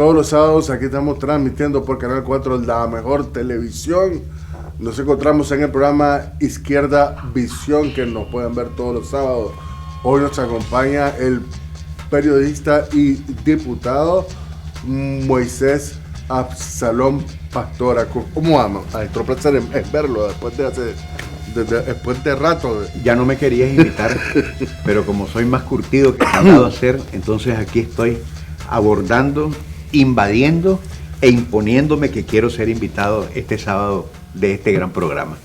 todos los sábados aquí estamos transmitiendo por Canal 4 la mejor televisión. Nos encontramos en el programa Izquierda Visión, que nos pueden ver todos los sábados. Hoy nos acompaña el periodista y diputado Moisés Absalón Pastora. ¿Cómo ama? Nuestro placer es verlo después de rato. Ya no me querías invitar, pero como soy más curtido que mandado a hacer, entonces aquí estoy abordando, invadiendo e imponiéndome que quiero ser invitado este sábado de este gran programa.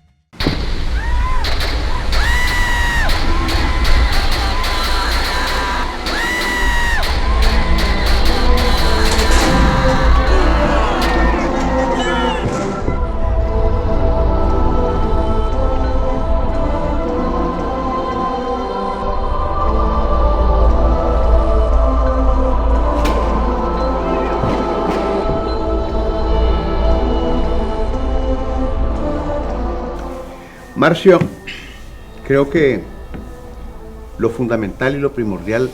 Marcio, creo que lo fundamental y lo primordial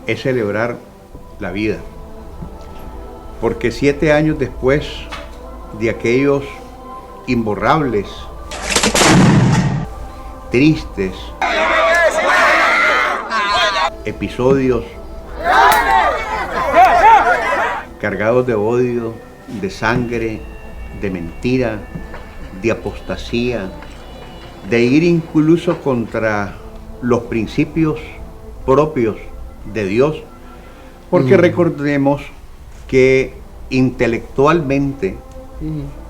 es celebrar la vida, porque 7 años después de aquellos imborrables, tristes episodios cargados de odio, de sangre, de mentira, de apostasía, de ir incluso contra los principios propios de Dios, porque recordemos que intelectualmente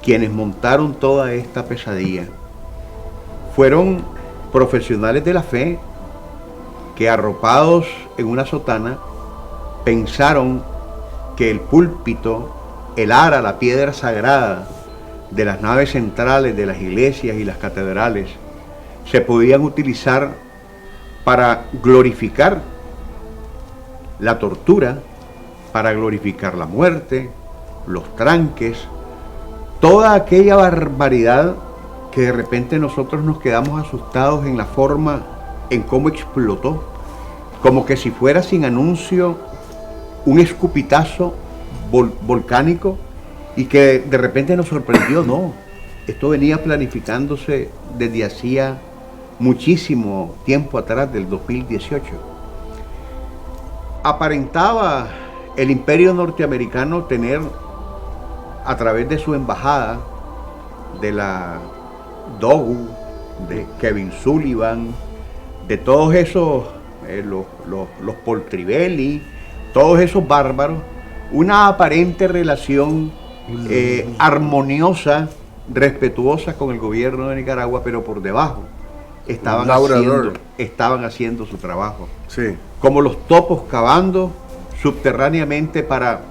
quienes montaron toda esta pesadilla fueron profesionales de la fe que, arropados en una sotana, pensaron que el púlpito, el ara, la piedra sagrada de las naves centrales de las iglesias y las catedrales se podían utilizar para glorificar la tortura, para glorificar la muerte, los tranques, toda aquella barbaridad que de repente nosotros nos quedamos asustados en la forma en cómo explotó, como que si fuera sin anuncio un escupitazo volcánico, y que de repente nos sorprendió. No, esto venía planificándose desde hacía muchísimo tiempo atrás, del 2018. Aparentaba el imperio norteamericano tener, a través de su embajada, de la DOGU, de Kevin Sullivan, de todos esos, los Poltrivelli, todos esos bárbaros, una aparente relación armoniosa, respetuosa con el gobierno de Nicaragua, pero por debajo estaban haciendo su trabajo. Sí. Como los topos cavando subterráneamente para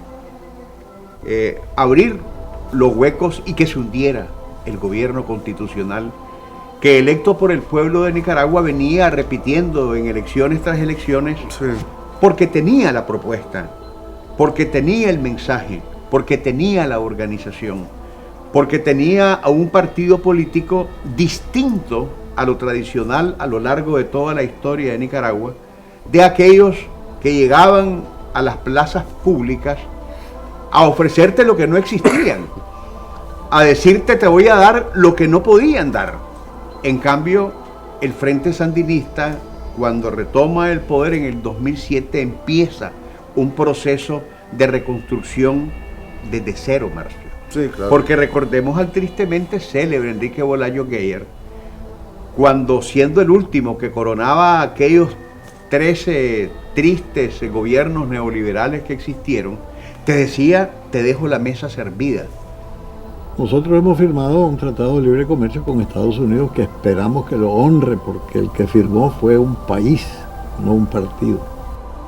abrir los huecos y que se hundiera el gobierno constitucional que, electo por el pueblo de Nicaragua, venía repitiendo en elecciones tras elecciones, sí, porque tenía la propuesta, porque tenía el mensaje, porque tenía la organización, porque tenía a un partido político distinto a lo tradicional a lo largo de toda la historia de Nicaragua, de aquellos que llegaban a las plazas públicas a ofrecerte lo que no existían, a decirte te voy a dar lo que no podían dar. En cambio, el Frente Sandinista, cuando retoma el poder en el 2007, empieza un proceso de reconstrucción desde cero, Marcio. Sí, claro. Porque recordemos al tristemente célebre Enrique Bolaños Guyer, cuando, siendo el último que coronaba aquellos 13 tristes gobiernos neoliberales que existieron, te decía, te dejo la mesa servida. Nosotros hemos firmado un tratado de libre comercio con Estados Unidos que esperamos que lo honre, porque el que firmó fue un país, no un partido.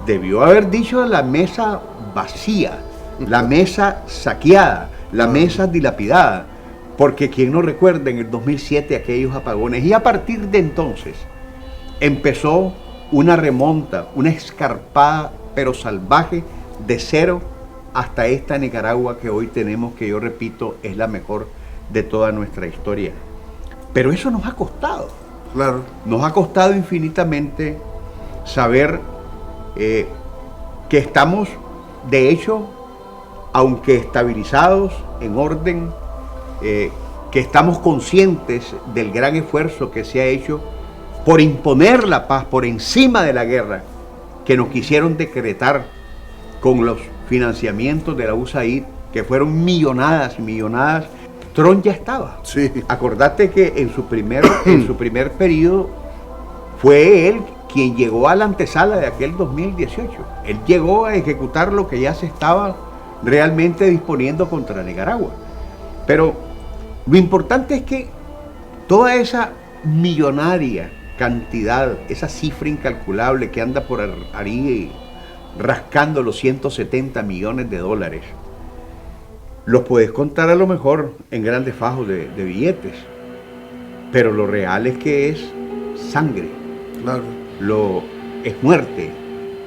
Debió haber dicho la mesa vacía, la mesa saqueada, la mesa dilapidada, porque quien no recuerda en el 2007 aquellos apagones. Y a partir de entonces empezó una remonta, una escarpada pero salvaje, de cero hasta esta Nicaragua que hoy tenemos, que yo repito, es la mejor de toda nuestra historia. Pero eso nos ha costado. Claro. Nos ha costado infinitamente saber que estamos, de hecho, aunque estabilizados, en orden, que estamos conscientes del gran esfuerzo que se ha hecho por imponer la paz por encima de la guerra que nos quisieron decretar con los financiamientos de la USAID, que fueron millonadas y millonadas. Trump ya estaba. Sí. Acordate que en su primer periodo fue él quien llegó a la antesala de aquel 2018. Él llegó a ejecutar lo que ya se estaba realmente disponiendo contra Nicaragua. Pero lo importante es que toda esa millonaria cantidad, esa cifra incalculable que anda por ahí rascando los 170 millones de dólares, los puedes contar a lo mejor en grandes fajos de billetes, pero lo real es que es sangre, Claro. es muerte,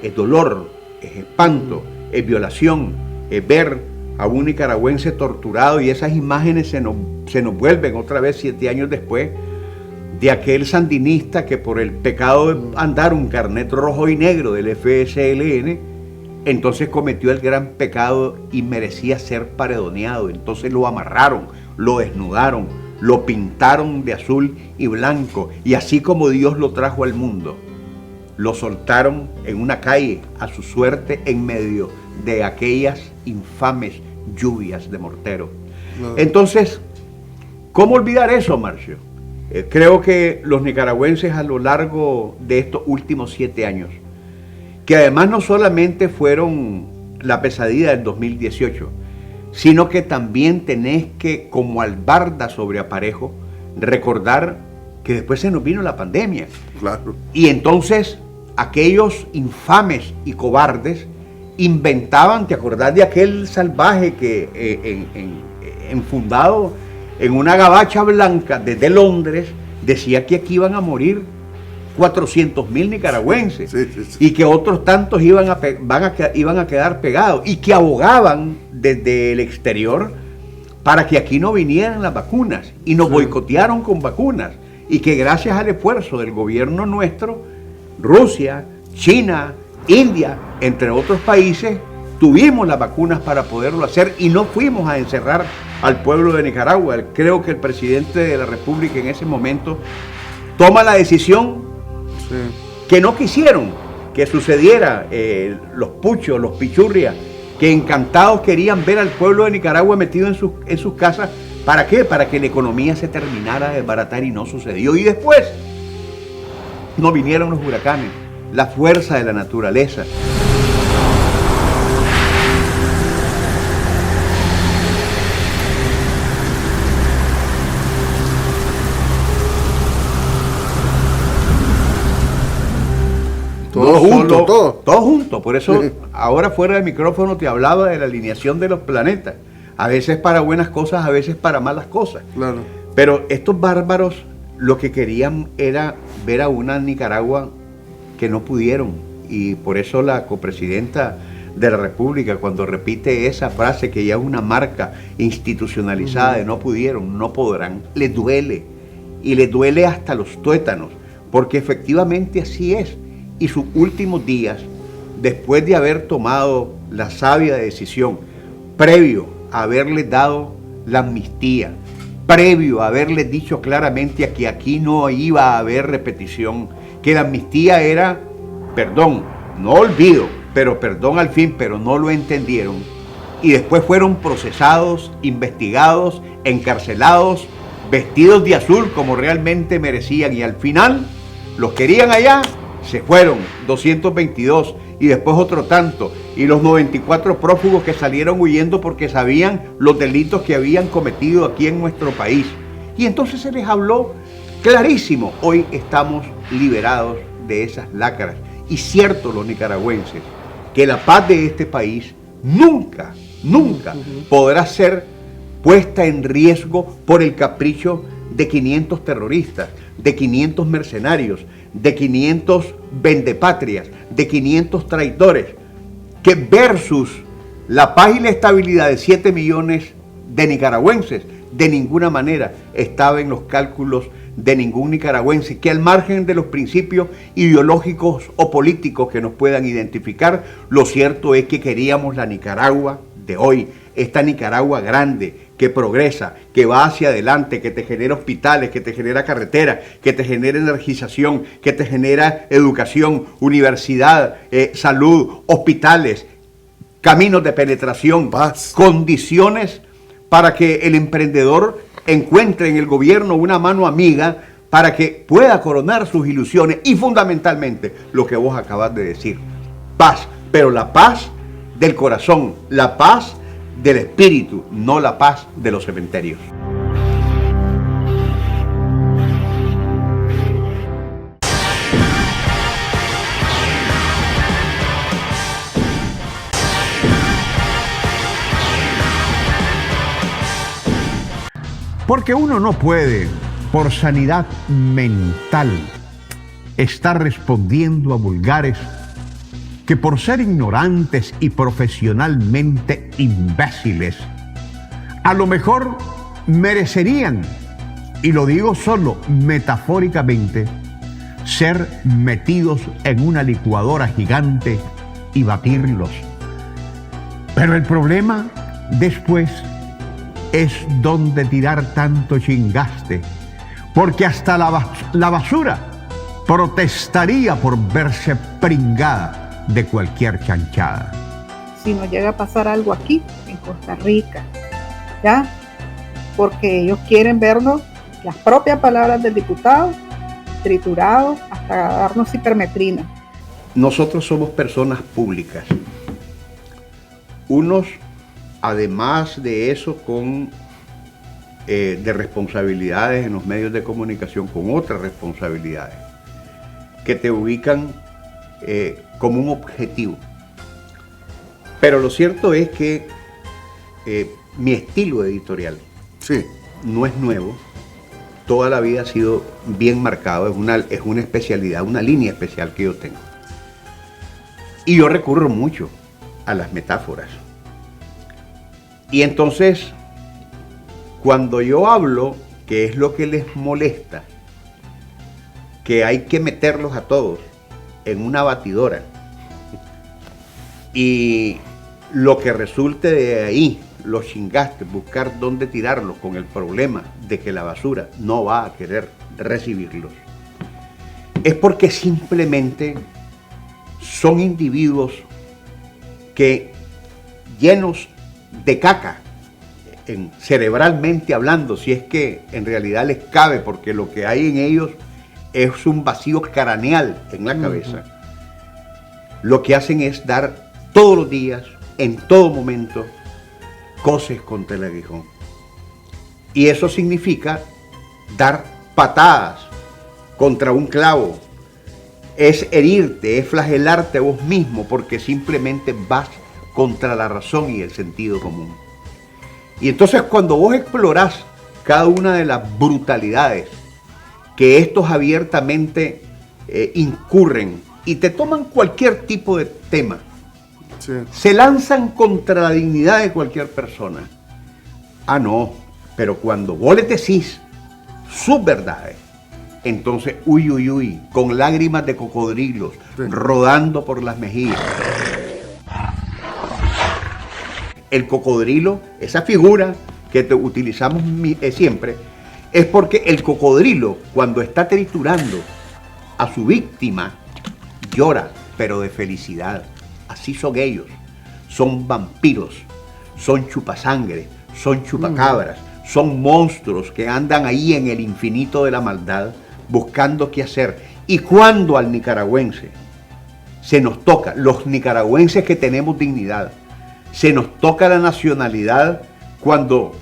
es dolor, es espanto, es violación, es ver a un nicaragüense torturado, y esas imágenes se nos vuelven otra vez 7 años después, de aquel sandinista que por el pecado de andar un carnet rojo y negro del FSLN, entonces cometió el gran pecado y merecía ser paredoneado. Entonces lo amarraron, lo desnudaron, lo pintaron de azul y blanco, y así como Dios lo trajo al mundo, lo soltaron en una calle a su suerte en medio de aquellas infames lluvias de mortero. No. Entonces, ¿cómo olvidar eso, Marcio? Creo que los nicaragüenses a lo largo de estos últimos 7 años, que además no solamente fueron la pesadilla del 2018, sino que también tenés que, como albarda sobre aparejo, recordar que después se nos vino la pandemia. Claro. Y entonces aquellos infames y cobardes inventaban, ¿te acordás de aquel salvaje que enfundado en una gabacha blanca desde Londres decía que aquí iban a morir 400.000 nicaragüenses, Sí. y que otros tantos iban a quedar pegados, y que abogaban desde el exterior para que aquí no vinieran las vacunas, y nos boicotearon con vacunas, y que gracias al esfuerzo del gobierno nuestro, Rusia, China, India, entre otros países, tuvimos las vacunas para poderlo hacer, y no fuimos a encerrar al pueblo de Nicaragua. Creo que el presidente de la República en ese momento toma la decisión que no quisieron que sucediera, los puchos, los pichurrias, que encantados querían ver al pueblo de Nicaragua metido en sus casas. ¿Para qué? Para que la economía se terminara de desbaratar, y no sucedió. Y después no vinieron los huracanes, la fuerza de la naturaleza. Todo junto. Por eso ahora fuera del micrófono te hablaba de la alineación de los planetas. A veces para buenas cosas, a veces para malas cosas. Claro. Pero estos bárbaros lo que querían era ver a una Nicaragua que no pudieron. Y por eso la copresidenta de la República, cuando repite esa frase que ya es una marca institucionalizada de no pudieron, no podrán, les duele. Y les duele hasta los tuétanos, porque efectivamente así es. Y sus últimos días, después de haber tomado la sabia decisión, previo a haberles dado la amnistía, previo a haberles dicho claramente que aquí no iba a haber repetición, que la amnistía era perdón, no olvido, pero perdón al fin, pero no lo entendieron, y después fueron procesados, investigados, encarcelados, vestidos de azul como realmente merecían, y al final los querían allá. Se fueron 222 y después otro tanto, y los 94 prófugos que salieron huyendo porque sabían los delitos que habían cometido aquí en nuestro país. Y entonces se les habló clarísimo: hoy estamos liberados de esas lacras. Y cierto, los nicaragüenses, que la paz de este país nunca podrá ser puesta en riesgo por el capricho de 500 terroristas, de 500 mercenarios, de 500 vendepatrias, de 500 traidores, que versus la paz y la estabilidad de 7 millones de nicaragüenses, de ninguna manera estaba en los cálculos de ningún nicaragüense, que al margen de los principios ideológicos o políticos que nos puedan identificar, lo cierto es que queríamos la Nicaragua de hoy, esta Nicaragua grande, que progresa, que va hacia adelante, que te genera hospitales, que te genera carreteras, que te genera energización, que te genera educación, universidad, salud, hospitales, caminos de penetración, paz, condiciones para que el emprendedor encuentre en el gobierno una mano amiga para que pueda coronar sus ilusiones y fundamentalmente lo que vos acabas de decir, paz, pero la paz del corazón, la paz del espíritu, no la paz de los cementerios. Porque uno no puede, por sanidad mental, estar respondiendo a vulgares que por ser ignorantes y profesionalmente imbéciles, a lo mejor merecerían, y lo digo solo metafóricamente, ser metidos en una licuadora gigante y batirlos. Pero el problema después es dónde tirar tanto chingaste, porque hasta la basura protestaría por verse pringada de cualquier chanchada. Si nos llega a pasar algo aquí, en Costa Rica, ¿ya? Porque ellos quieren vernos, las propias palabras del diputado, triturados hasta darnos hipermetrina. Nosotros somos personas públicas. Unos, además de eso, con de responsabilidades en los medios de comunicación, con otras responsabilidades, que te ubican como un objetivo. Pero lo cierto es que mi estilo editorial no es nuevo, toda la vida ha sido bien marcado, es una especialidad, una línea especial que yo tengo. Y yo recurro mucho a las metáforas. Y entonces, cuando yo hablo, que es lo que les molesta, que hay que meterlos a todos en una batidora y lo que resulte de ahí, los chingastes, buscar dónde tirarlos con el problema de que la basura no va a querer recibirlos, es porque simplemente son individuos que, llenos de caca, cerebralmente hablando, si es que en realidad les cabe, porque lo que hay en ellos es un vacío craneal en la cabeza. Lo que hacen es dar todos los días, en todo momento, coces contra el aguijón. Y eso significa dar patadas contra un clavo. Es herirte, es flagelarte a vos mismo, porque simplemente vas contra la razón y el sentido común. Y entonces cuando vos explorás cada una de las brutalidades que estos abiertamente incurren y te toman cualquier tipo de tema, se lanzan contra la dignidad de cualquier persona. Ah, no, pero cuando vos le decís sus verdades, entonces, uy, con lágrimas de cocodrilos rodando por las mejillas. El cocodrilo, esa figura que utilizamos siempre, es porque el cocodrilo, cuando está triturando a su víctima, llora, pero de felicidad. Así son ellos. Son vampiros, son chupasangre, son chupacabras, son monstruos que andan ahí en el infinito de la maldad buscando qué hacer. Y cuando al nicaragüense se nos toca, los nicaragüenses que tenemos dignidad, se nos toca la nacionalidad, cuando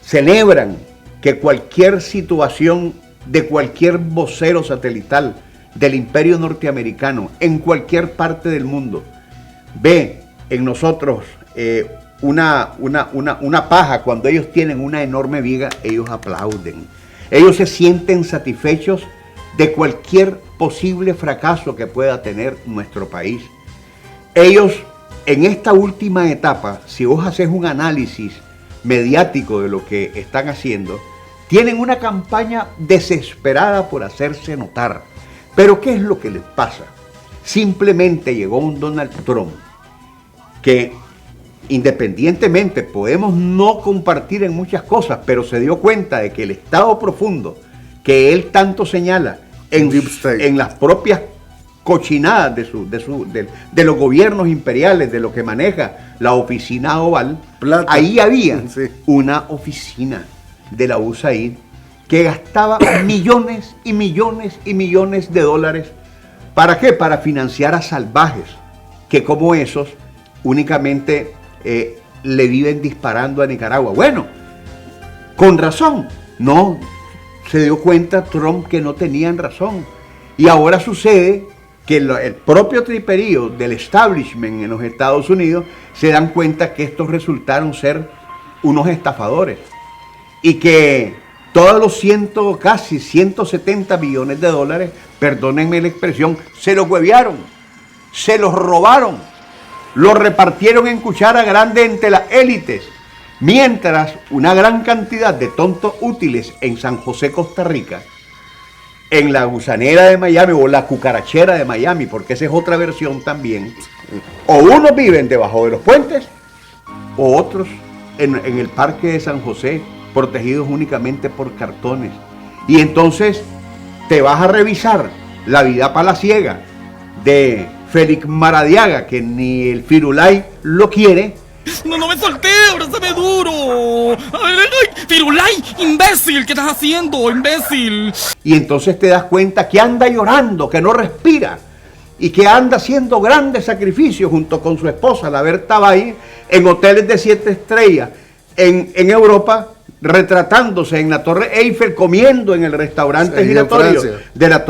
celebran que cualquier situación de cualquier vocero satelital del imperio norteamericano en cualquier parte del mundo ve en nosotros una paja, cuando ellos tienen una enorme viga, ellos aplauden. Ellos se sienten satisfechos de cualquier posible fracaso que pueda tener nuestro país. Ellos, en esta última etapa, si vos haces un análisis mediático de lo que están haciendo, tienen una campaña desesperada por hacerse notar. Pero ¿qué es lo que les pasa? Simplemente llegó un Donald Trump que independientemente, podemos no compartir en muchas cosas, pero se dio cuenta de que el Estado profundo, que él tanto señala en las propias cochinadas de los gobiernos imperiales, de lo que maneja la oficina oval, plata. Ahí había una oficina de la USAID que gastaba millones y millones y millones de dólares. ¿Para qué? Para financiar a salvajes que como esos únicamente le viven disparando a Nicaragua. Bueno, con razón. No, se dio cuenta Trump que no tenían razón. Y ahora sucede que el propio triperío del establishment en los Estados Unidos se dan cuenta que estos resultaron ser unos estafadores. Y que todos los casi 170 billones de dólares, perdónenme la expresión, se los huevearon, se los robaron, los repartieron en cuchara grande entre las élites, mientras una gran cantidad de tontos útiles en San José, Costa Rica, en la gusanera de Miami o la cucarachera de Miami, porque esa es otra versión también, o unos viven debajo de los puentes, o otros en el parque de San José, protegidos únicamente por cartones. Y entonces te vas a revisar la vida palaciega de Félix Maradiaga, que ni el Firulay lo quiere. No me solté, abrázame duro. Ay, Firulay, imbécil, ¿qué estás haciendo, imbécil? Y entonces te das cuenta que anda llorando, que no respira, y que anda haciendo grandes sacrificios junto con su esposa, la Berta Bay, en hoteles de 7 estrellas en Europa, retratándose en la Torre Eiffel, comiendo en el restaurante giratorio de la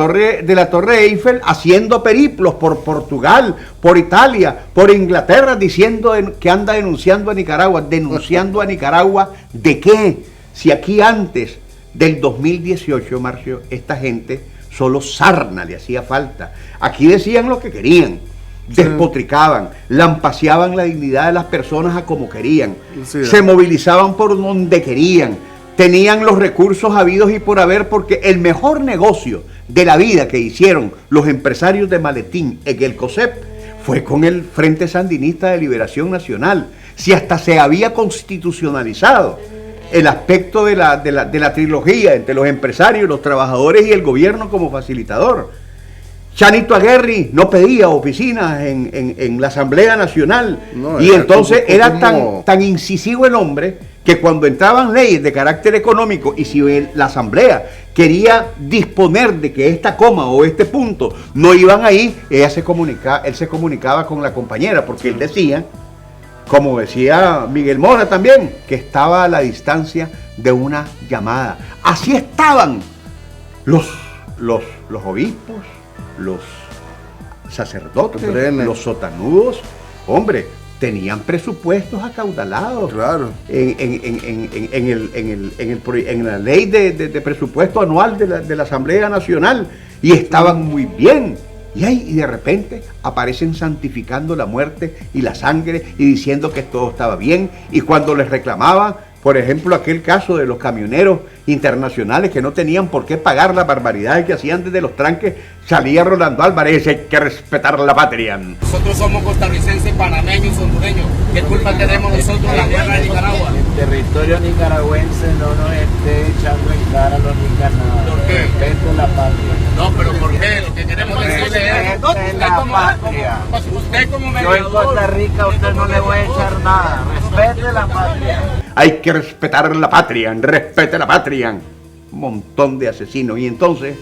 Torre Eiffel, haciendo periplos por Portugal, por Italia, por Inglaterra, diciendo que anda denunciando a Nicaragua. ¿Denunciando a Nicaragua de qué? Si aquí antes del 2018, Marcio, esta gente solo sarna le hacía falta. Aquí decían lo que querían, despotricaban, lampaseaban la dignidad de las personas a como querían, se movilizaban por donde querían, tenían los recursos habidos y por haber, porque el mejor negocio de la vida que hicieron los empresarios de Maletín en el COSEP fue con el Frente Sandinista de Liberación Nacional. Si hasta se había constitucionalizado el aspecto de la trilogía entre los empresarios, los trabajadores y el gobierno como facilitador. Chanito Aguirre no pedía oficinas en la Asamblea Nacional, no, y entonces era tan incisivo el hombre que cuando entraban leyes de carácter económico y si la Asamblea quería disponer de que esta coma o este punto no iban ahí, él se comunicaba con la compañera, porque él decía, como decía Miguel Mora también, que estaba a la distancia de una llamada. Así estaban los obispos, los sacerdotes, los sotanudos, hombre, tenían presupuestos acaudalados. Claro. En la ley de presupuesto anual de la Asamblea Nacional, y estaban muy bien. Y de repente aparecen santificando la muerte y la sangre y diciendo que todo estaba bien. Y cuando les reclamaba, por ejemplo, aquel caso de los camioneros internacionales que no tenían por qué pagar las barbaridades que hacían desde los tranques, salía Rolando Álvarez y dice: hay que respetar la patria. Nosotros somos costarricenses, panameños, hondureños. ¿Qué culpa tenemos nosotros de la guerra de Nicaragua? El territorio nicaragüense no nos esté echando en cara a los nicaragüenses. ¿Por qué? Respeto la patria. No, pero ¿por qué? Lo que queremos decirle es: usted como yo en Costa Rica usted no le voy a echar nada. Respete la patria. Hay que respetar la patria, respete la patria. Un montón de asesinos. Y entonces,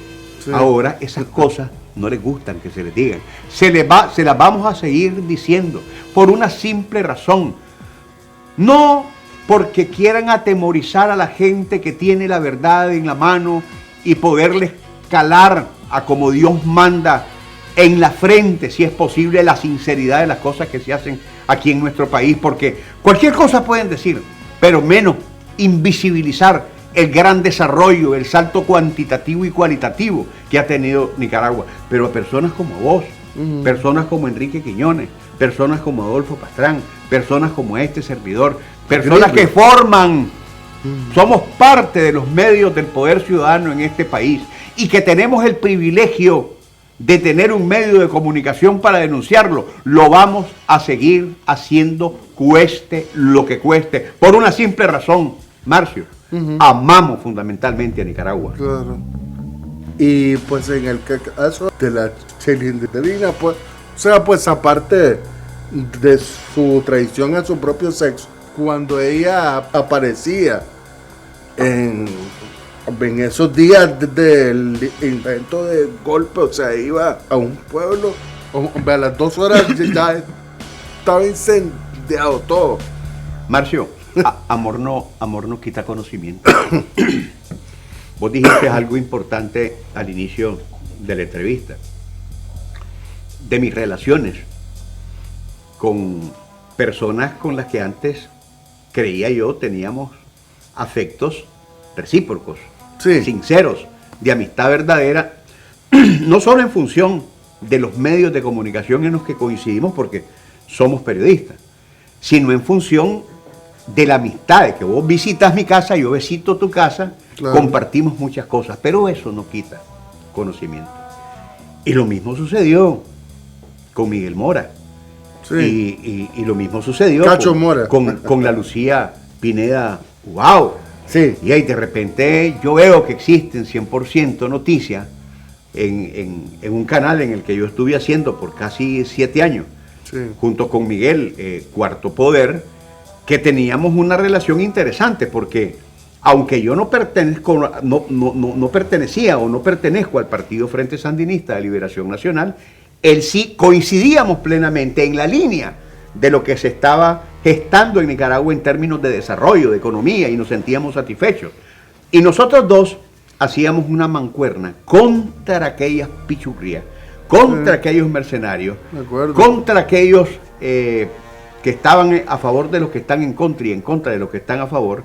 ahora esas cosas no les gustan que se les digan. Se las vamos a seguir diciendo por una simple razón. No porque quieran atemorizar a la gente que tiene la verdad en la mano y poderles calar a como Dios manda en la frente, si es posible, la sinceridad de las cosas que se hacen aquí en nuestro país, porque cualquier cosa pueden decir, pero menos invisibilizar el gran desarrollo, el salto cuantitativo y cualitativo que ha tenido Nicaragua. Pero a personas como vos, personas como Enrique Quiñones, personas como Adolfo Pastrán, personas como este servidor, personas que forman, somos parte de los medios del poder ciudadano en este país y que tenemos el privilegio de tener un medio de comunicación para denunciarlo. Lo vamos a seguir haciendo, cueste lo que cueste, por una simple razón, Marcio. Amamos fundamentalmente a Nicaragua. Claro. Y pues en el caso de la chilindrina, pues, o sea, pues aparte de su traición a su propio sexo, cuando ella aparecía en esos días del intento de golpe, o sea, iba a un pueblo, a las 2 horas ya estaba incendiado todo. Marcio, amor no quita conocimiento. Vos dijiste algo importante al inicio de la entrevista, de mis relaciones con personas con las que antes creía yo teníamos afectos recíprocos, Sí. sinceros, de amistad verdadera, no solo en función de los medios de comunicación en los que coincidimos porque somos periodistas, sino en función de la amistad, de que vos visitas mi casa, yo visito tu casa, Claro. compartimos muchas cosas, pero eso no quita conocimiento. Y lo mismo sucedió con Miguel Mora. Sí. Y lo mismo sucedió Cacho Mora. con la Lucía Pineda Wow. Sí. Y ahí de repente yo veo que existen 100% noticias en un canal en el que yo estuve haciendo por casi 7 años, Sí. junto con Miguel, Cuarto Poder, que teníamos una relación interesante, porque aunque yo no pertenecía o no pertenezco al Partido Frente Sandinista de Liberación Nacional, él sí coincidíamos plenamente en la línea de lo que se estaba gestando en Nicaragua en términos de desarrollo, de economía, y nos sentíamos satisfechos. Y nosotros dos hacíamos una mancuerna contra aquellas pichurrías, contra aquellos mercenarios, De acuerdo. contra aquellos que estaban a favor de los que están en contra y en contra de los que están a favor.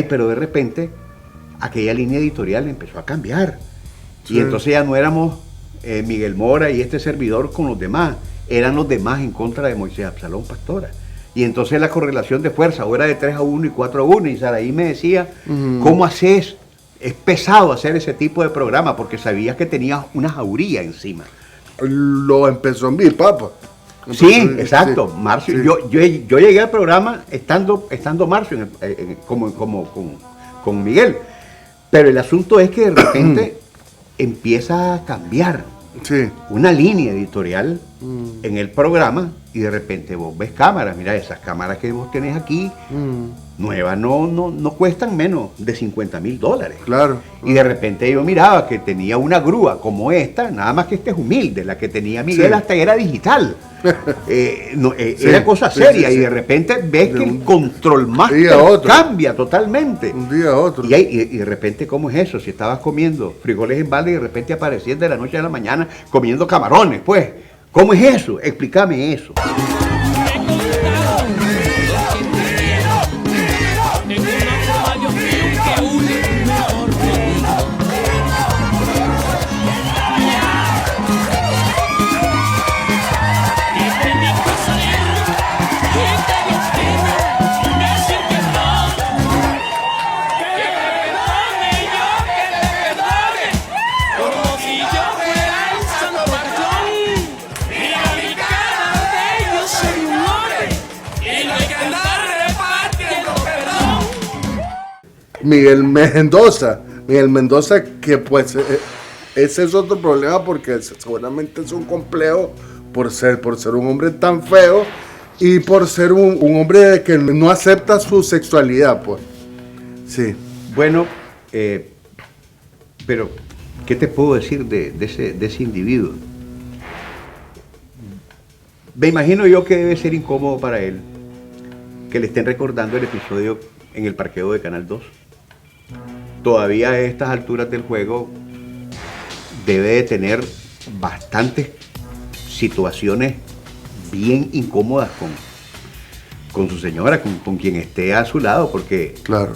Pero de repente aquella línea editorial empezó a cambiar. Sí. Y entonces ya no éramos Miguel Mora y este servidor con los demás, eran los demás en contra de Moisés Absalón Pastora. Y entonces la correlación de fuerza o era de 3-1 y 4-1, y Saraí me decía, ¿cómo haces? Es pesado hacer ese tipo de programa porque sabías que tenías una jauría encima. Lo empezó mi papá. Sí, exacto, Sí. Marcio. Sí. Yo llegué al programa estando Marcio con Miguel. Pero el asunto es que de repente empieza a cambiar Sí. una línea editorial en el programa y de repente vos ves cámaras. Mira, esas cámaras que vos tenés aquí, nuevas, no cuestan menos de $50,000. Claro. Y de repente yo miraba que tenía una grúa como esta, nada más que esta es humilde, la que tenía Miguel Sí. hasta era digital. Sí, Era cosa sí, seria, sí, y sí. de repente ves De que un el control día a master otro. cambia totalmente. Un día a otro. Y de repente, ¿cómo es eso? Si estabas comiendo frijoles en balde y de repente aparecías de la noche a la mañana comiendo camarones, pues, ¿cómo es eso? Explícame eso. Miguel Mendoza, que pues ese es otro problema porque seguramente es un complejo por ser un hombre tan feo y por ser un hombre que no acepta su sexualidad, pues. Sí. Bueno, pero ¿qué te puedo decir de ese individuo? Me imagino yo que debe ser incómodo para él que le estén recordando el episodio en el parqueo de Canal 2. Todavía a estas alturas del juego debe de tener bastantes situaciones bien incómodas con su señora, con quien esté a su lado, porque Claro.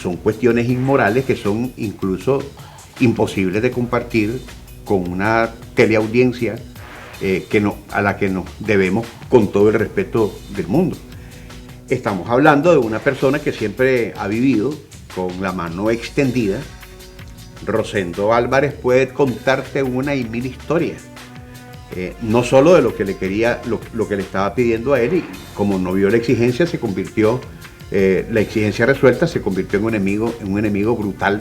son cuestiones inmorales que son incluso imposibles de compartir con una teleaudiencia a la que nos debemos con todo el respeto del mundo. Estamos hablando de una persona que siempre ha vivido con la mano extendida Rosendo Álvarez puede contarte una y mil historias. No solo de lo que le quería, lo que le estaba pidiendo a él, y como no vio la exigencia, se convirtió, la exigencia resuelta se convirtió en un enemigo brutal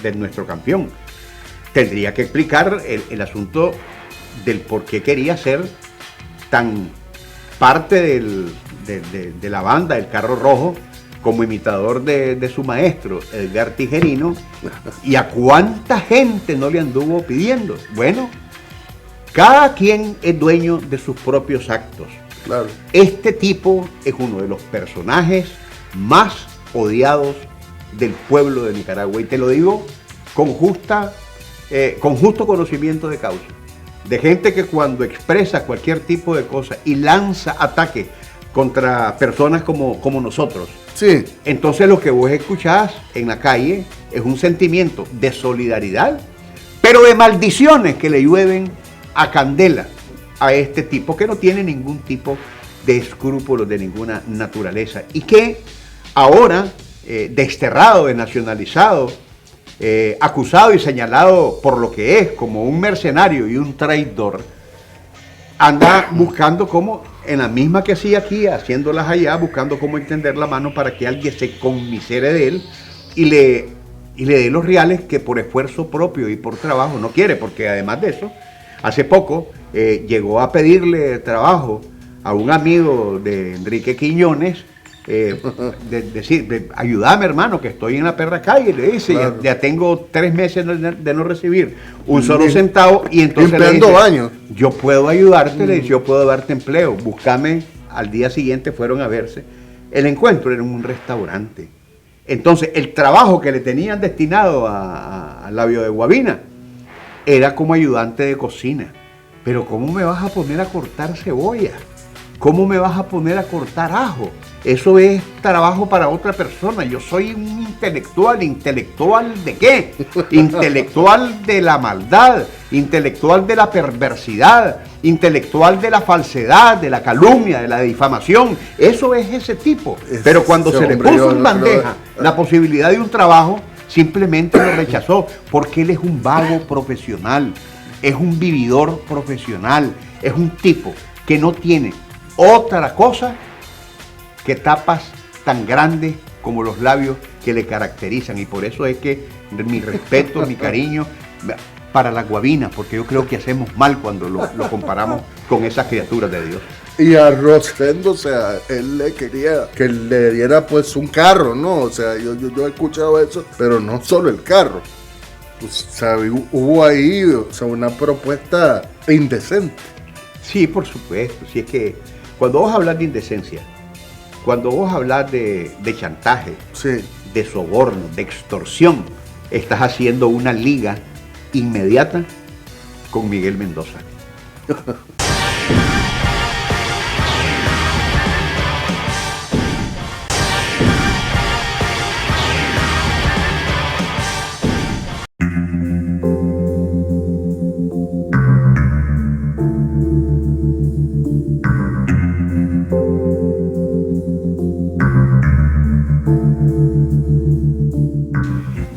de nuestro campeón. Tendría que explicar el asunto del por qué quería ser tan parte de la banda, el Carro Rojo, como imitador de su maestro, Edgar Tijerino, y a cuánta gente no le anduvo pidiendo. Bueno, cada quien es dueño de sus propios actos. Claro. Este tipo es uno de los personajes más odiados del pueblo de Nicaragua, y te lo digo con justo conocimiento de causa. De gente que cuando expresa cualquier tipo de cosa y lanza ataques contra personas como nosotros, Sí. entonces lo que vos escuchás en la calle es un sentimiento de solidaridad, pero de maldiciones que le llueven a candela a este tipo que no tiene ningún tipo de escrúpulos de ninguna naturaleza y que ahora, desterrado, desnacionalizado, acusado y señalado por lo que es como un mercenario y un traidor, anda buscando cómo, en la misma que hacía aquí, haciéndolas allá, buscando cómo extender la mano para que alguien se conmisere de él y le dé los reales que por esfuerzo propio y por trabajo no quiere, porque además de eso, hace poco llegó a pedirle trabajo a un amigo de Enrique Quiñones, decir, ayúdame hermano, que estoy en la perra calle, le dice, claro. ya tengo 3 meses de no recibir un solo centavo, y entonces le dice, baños. Yo puedo ayudarte, le dice, yo puedo darte empleo, búscame. Al día siguiente fueron a verse. El encuentro era en un restaurante. Entonces el trabajo que le tenían destinado al labio de Guavina era como ayudante de cocina. Pero ¿cómo me vas a poner a cortar cebolla? ¿Cómo me vas a poner a cortar ajo? Eso es trabajo para otra persona. Yo soy un intelectual. ¿Intelectual de qué? Intelectual de la maldad, intelectual de la perversidad, intelectual de la falsedad, de la calumnia, de la difamación. Eso es ese tipo. Pero cuando se le puso en bandeja la posibilidad de un trabajo, simplemente lo rechazó, porque él es un vago profesional, es un vividor profesional, es un tipo que no tiene otra cosa que tapas tan grandes como los labios que le caracterizan, y por eso es que mi respeto, mi cariño para la Guavina, porque yo creo que hacemos mal cuando lo comparamos con esas criaturas de Dios. Y a Rosendo, o sea, él le quería que le diera pues un carro, ¿no? O sea, yo he escuchado eso, pero no solo el carro. Pues, o sea, hubo ahí, o sea, una propuesta indecente. Sí, por supuesto. Si es que cuando vos hablas de indecencia, cuando vos hablas de chantaje, sí, de soborno, de extorsión, estás haciendo una liga inmediata con Miguel Mendoza.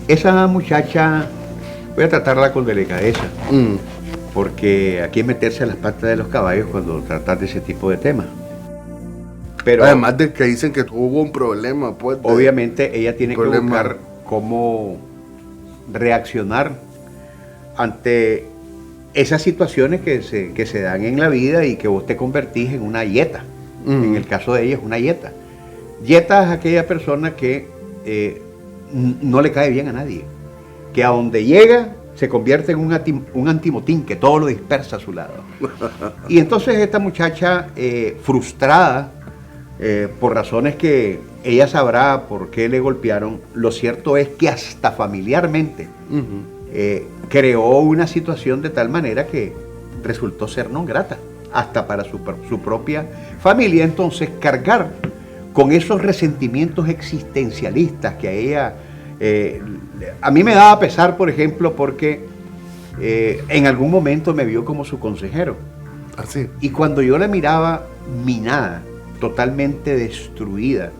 Esa muchacha, voy a tratarla con delicadeza, porque aquí es meterse a las patas de los caballos cuando tratas de ese tipo de temas. Pero además de que dicen que hubo un problema, pues. Obviamente ella tiene que buscar cómo reaccionar ante esas situaciones que se dan en la vida y que vos te convertís en una yeta. En el caso de ella es una yeta. Yeta es aquella persona que no le cae bien a nadie, que a donde llega se convierte en un antimotín que todo lo dispersa a su lado. Y entonces esta muchacha, frustrada por razones que ella sabrá por qué le golpearon, lo cierto es que hasta familiarmente creó una situación de tal manera que resultó ser no grata, hasta para su propia familia. Entonces cargar con esos resentimientos existencialistas que a ella, a mí me daba pesar, por ejemplo, porque en algún momento me vio como su consejero. Así. Y cuando yo la miraba minada, totalmente destruida,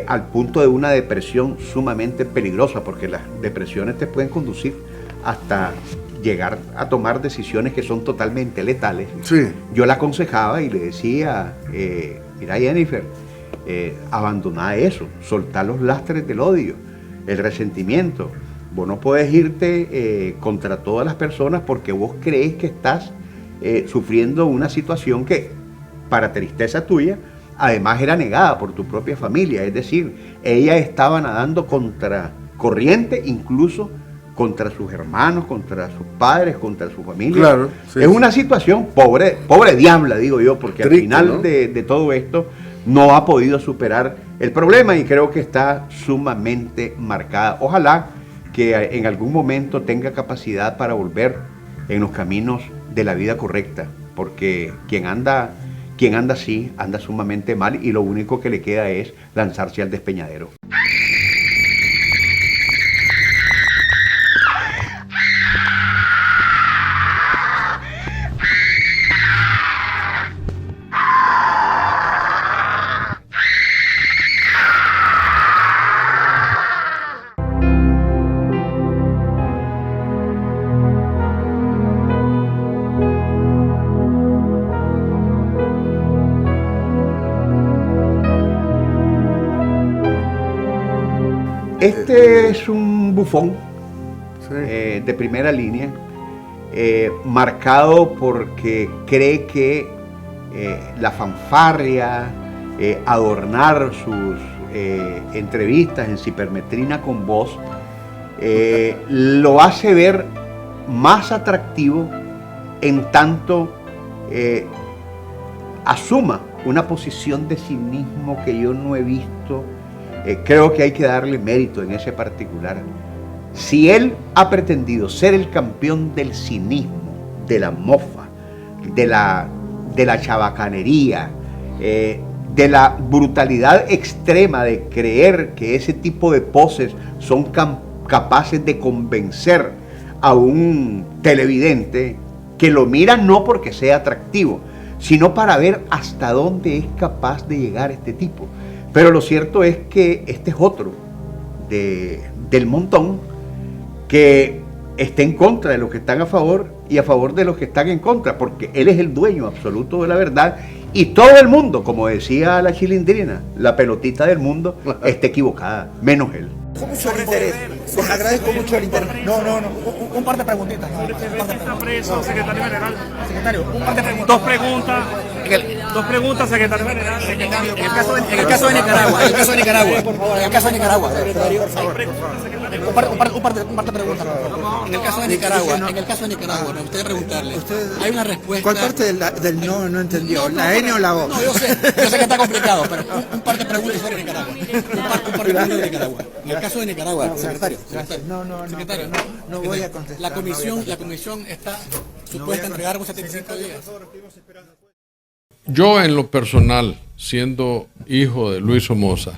al punto de una depresión sumamente peligrosa, porque las depresiones te pueden conducir hasta llegar a tomar decisiones que son totalmente letales. Sí. Yo la aconsejaba y le decía, mira Jennifer, abandoná eso, soltá los lastres del odio, el resentimiento. Vos no puedes irte contra todas las personas porque vos crees que estás sufriendo una situación que, para tristeza tuya, además era negada por tu propia familia. Es decir, ella estaba nadando contra corriente, incluso contra sus hermanos, contra sus padres, contra su familia. Claro, sí, es una situación pobre diabla, digo yo, porque triste, al final, ¿no?, de todo esto no ha podido superar el problema y creo que está sumamente marcada. Ojalá que en algún momento tenga capacidad para volver en los caminos de la vida correcta, porque quien anda así, anda sumamente mal y lo único que le queda es lanzarse al despeñadero. Este es un bufón, Sí. de primera línea, marcado porque cree que la fanfarria, adornar sus entrevistas en cipermetrina con voz, lo hace ver más atractivo en tanto asuma una posición de cinismo que yo no he visto. Creo que hay que darle mérito en ese particular. Si él ha pretendido ser el campeón del cinismo, de la mofa, de la chabacanería, de la brutalidad extrema de creer que ese tipo de poses son capaces de convencer a un televidente que lo mira no porque sea atractivo, sino para ver hasta dónde es capaz de llegar este tipo. Pero lo cierto es que este es otro del montón que está en contra de los que están a favor y a favor de los que están en contra, porque él es el dueño absoluto de la verdad y todo el mundo, como decía la Chilindrina, la pelotita del mundo está equivocada, menos él. Mucho el interés. Les agradezco mucho el interés. No. Un par de preguntitas. ¿Está preso, secretario general? Secretario, un par de preguntas. Dos preguntas, secretario general. Secretario, en el caso de Nicaragua. Un par de preguntas. En el caso de Nicaragua, me gustaría preguntarle. Hay una respuesta. ¿Cuál parte del no entendió? ¿La N o la O? No, yo sé que está complicado, pero un par de preguntas sobre Nicaragua. Un par de preguntas de Nicaragua. En el caso de Nicaragua, secretario. No voy a contestar. La comisión está supuesta a entregar con 75 días. Yo en lo personal, siendo hijo de Luis Somoza,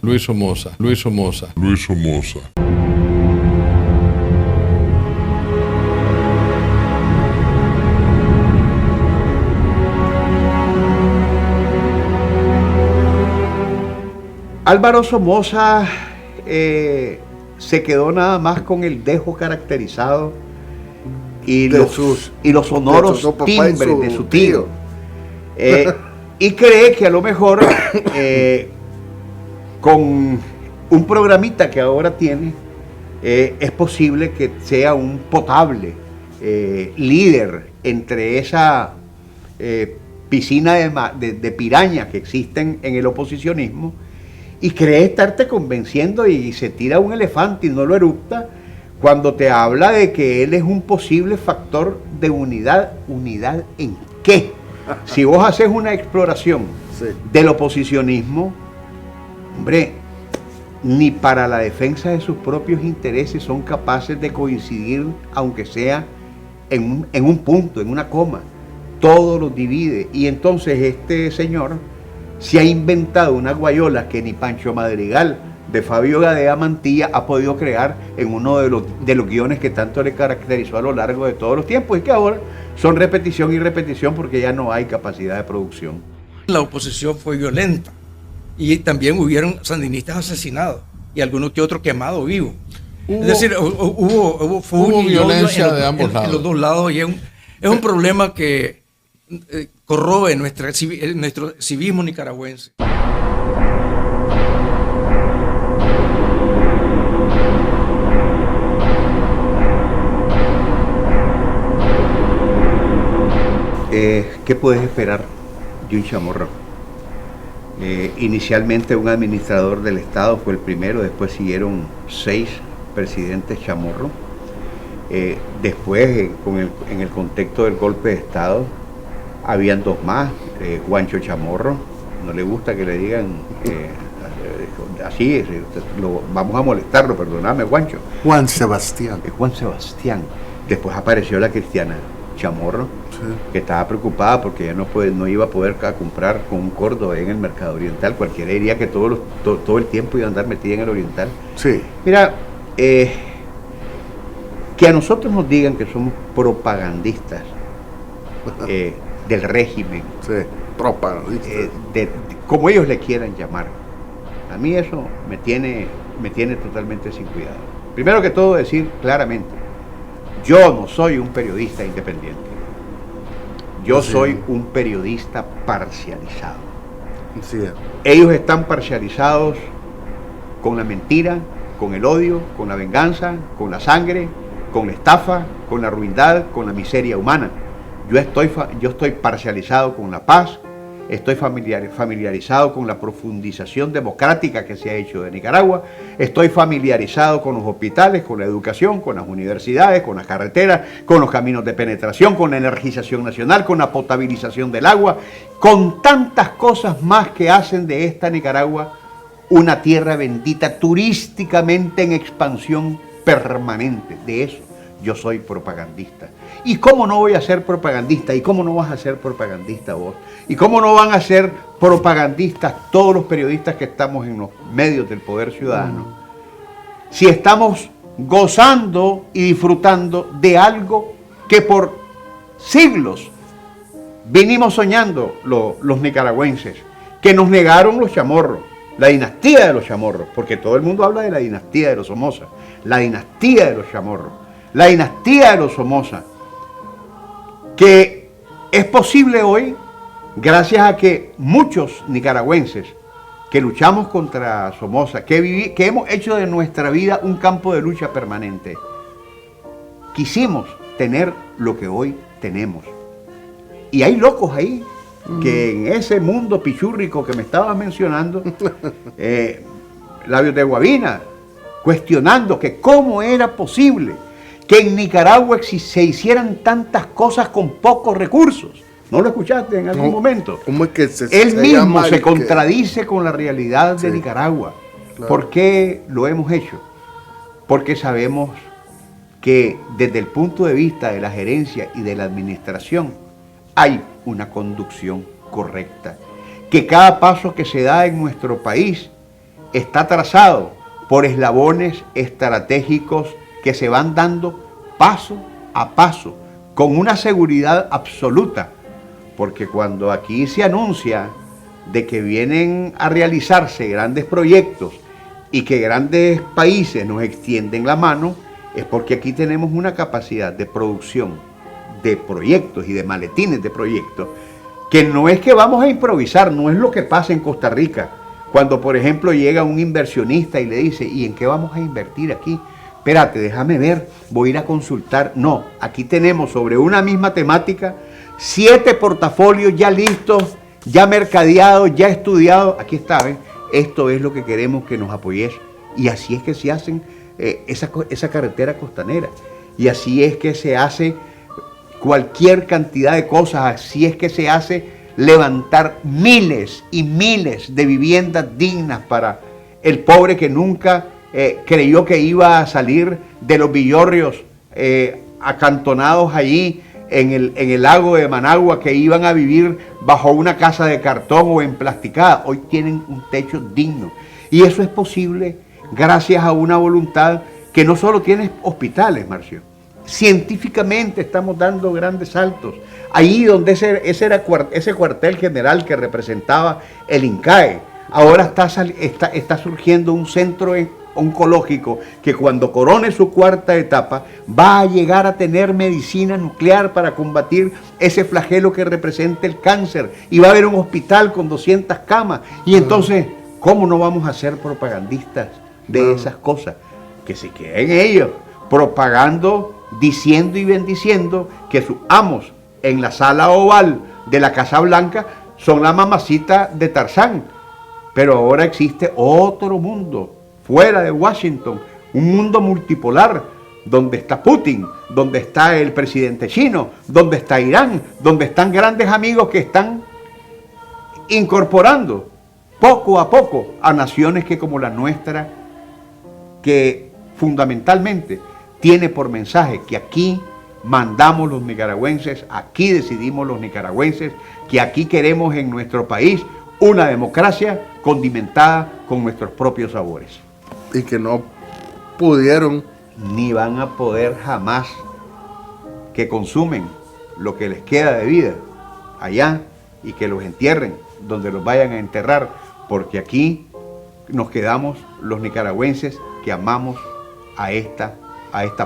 Álvaro Somoza se quedó nada más con el dejo caracterizado y los sonoros timbres de su tío. Y cree que a lo mejor con un programita que ahora tiene es posible que sea un potable líder entre esa piscina de pirañas que existen en el oposicionismo, y cree estarte convenciendo y se tira un elefante y no lo eructa cuando te habla de que él es un posible factor de unidad. ¿Unidad en qué? Si vos haces una exploración del oposicionismo, hombre, ni para la defensa de sus propios intereses son capaces de coincidir, aunque sea en un punto, en una coma. Todo los divide. Y entonces este señor se ha inventado unas guayolas que ni Pancho Madrigal de Fabio Gadea Mantilla ha podido crear en uno de los guiones que tanto le caracterizó a lo largo de todos los tiempos y que ahora son repetición y repetición porque ya no hay capacidad de producción. La oposición fue violenta y también hubieron sandinistas asesinados y algunos que otros quemados vivos. Es decir, hubo furia y violencia odio de ambos lados. en los dos lados, y es un problema que corroe nuestro civismo nicaragüense. ¿Qué puedes esperar de un chamorro? Inicialmente un administrador del Estado fue el primero, después siguieron 6 presidentes chamorro. Después, en el contexto del golpe de Estado, habían 2 más, Juancho Chamorro, no le gusta que le digan así, vamos a molestarlo, perdóname, Juancho. Juan Sebastián. Juan Sebastián. Después apareció la Cristiana Chamorro, que estaba preocupada porque ya no iba a poder comprar con un Córdoba en el mercado oriental. Cualquiera diría que todo el tiempo iba a andar metida en el oriental. Sí. Mira, que a nosotros nos digan que somos propagandistas del régimen, sí, propagandistas, como ellos le quieran llamar, a mí eso me tiene totalmente sin cuidado. Primero que todo, decir claramente, yo no soy un periodista independiente. Yo soy un periodista parcializado. Sí. Ellos están parcializados con la mentira, con el odio, con la venganza, con la sangre, con la estafa, con la ruindad, con la miseria humana. Yo estoy parcializado con la paz, estoy familiarizado con la profundización democrática que se ha hecho de Nicaragua, estoy familiarizado con los hospitales, con la educación, con las universidades, con las carreteras, con los caminos de penetración, con la energización nacional, con la potabilización del agua, con tantas cosas más que hacen de esta Nicaragua una tierra bendita, turísticamente en expansión permanente. De eso yo soy propagandista. ¿Y cómo no voy a ser propagandista? ¿Y cómo no vas a ser propagandista vos? ¿Y cómo no van a ser propagandistas todos los periodistas que estamos en los medios del poder ciudadano? Si estamos gozando y disfrutando de algo que por siglos vinimos soñando los nicaragüenses, que nos negaron los chamorros, la dinastía de los chamorros, porque todo el mundo habla de la dinastía de los Somoza, la dinastía de los chamorros, la dinastía de los Somoza, que es posible hoy gracias a que muchos nicaragüenses que luchamos contra Somoza, que hemos hecho de nuestra vida un campo de lucha permanente, quisimos tener lo que hoy tenemos. Y hay locos ahí que en ese mundo pichúrrico que me estabas mencionando, labios de Guavina, cuestionando que cómo era posible que en Nicaragua se hicieran tantas cosas con pocos recursos. ¿No lo escuchaste en algún momento? ¿Cómo es que Él mismo se contradice con la realidad de Nicaragua. Claro. ¿Por qué lo hemos hecho? Porque sabemos que desde el punto de vista de la gerencia y de la administración hay una conducción correcta. Que cada paso que se da en nuestro país está trazado por eslabones estratégicos que se van dando paso a paso, con una seguridad absoluta, porque cuando aquí se anuncia de que vienen a realizarse grandes proyectos y que grandes países nos extienden la mano, es porque aquí tenemos una capacidad de producción de proyectos y de maletines de proyectos, que no es que vamos a improvisar, no es lo que pasa en Costa Rica, cuando por ejemplo llega un inversionista y le dice, ¿y en qué vamos a invertir aquí? Espérate, déjame ver, voy a ir a consultar. No, aquí tenemos sobre una misma temática 7 portafolios ya listos, ya mercadeados, ya estudiados. Aquí está, ¿ven? Esto es lo que queremos que nos apoyes. Y así es que se hacen esa carretera costanera. Y así es que se hace cualquier cantidad de cosas. Así es que se hace levantar miles y miles de viviendas dignas para el pobre que nunca creyó que iba a salir de los villorrios acantonados allí en el lago de Managua, que iban a vivir bajo una casa de cartón o emplasticada. Hoy tienen un techo digno. Y eso es posible gracias a una voluntad que no solo tiene hospitales, Marcio. Científicamente estamos dando grandes saltos. Ahí donde ese cuartel general que representaba el INCAE, Ahora está surgiendo un centro oncológico que cuando corone su cuarta etapa va a llegar a tener medicina nuclear para combatir ese flagelo que representa el cáncer, y va a haber un hospital con 200 camas, y entonces, ¿cómo no vamos a ser propagandistas de esas cosas? Que se queden ellos propagando, diciendo y bendiciendo que sus amos en la sala oval de la Casa Blanca son la mamacita de Tarzán. Pero ahora existe otro mundo fuera de Washington, un mundo multipolar, donde está Putin, donde está el presidente chino, donde está Irán, donde están grandes amigos que están incorporando poco a poco a naciones que como la nuestra, que fundamentalmente tiene por mensaje que aquí mandamos los nicaragüenses, aquí decidimos los nicaragüenses, que aquí queremos en nuestro país una democracia condimentada con nuestros propios sabores. Y que no pudieron ni van a poder jamás, que consumen lo que les queda de vida allá y que los entierren donde los vayan a enterrar, porque aquí nos quedamos los nicaragüenses que amamos a esta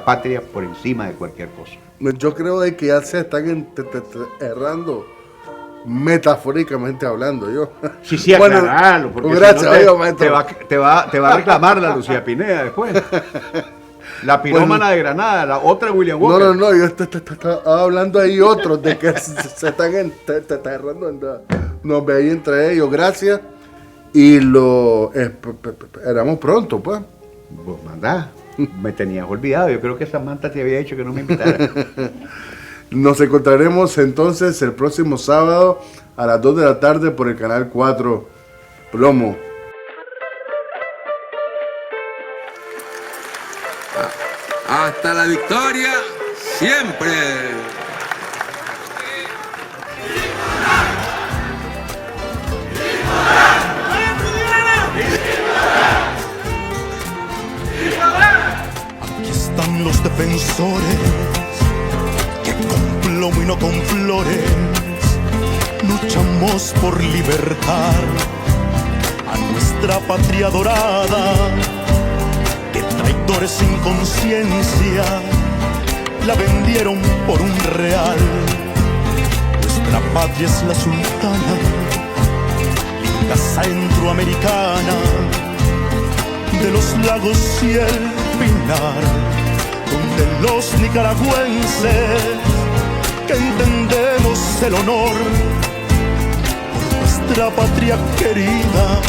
patria por encima de cualquier cosa. Yo creo de que ya se están errando, metafóricamente hablando, yo. Sí, aclararlo, porque gracias, si no te va a reclamar la Lucía Pineda después. La pirómana de Granada, la otra William Walker. No, yo estaba hablando ahí otros de que se están errando. Nos ve ahí entre ellos, gracias. Y lo esperamos pronto, pues. Vos mandá. Me tenías olvidado, yo creo que Samantha te había dicho que no me invitara. Nos encontraremos entonces el próximo sábado a las 2 de la tarde por el canal 4 Plomo. Hasta la victoria, siempre. Aquí están los defensores que con plomo y no con flores luchamos por libertar a nuestra patria dorada. Que traidores sin conciencia la vendieron por un real. Nuestra patria es la sultana, linda centroamericana, de los lagos y el pinar, donde los nicaragüenses que entendemos el honor por nuestra patria querida,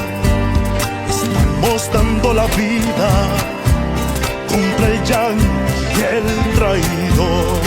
estamos dando la vida contra el yanqui y el traidor.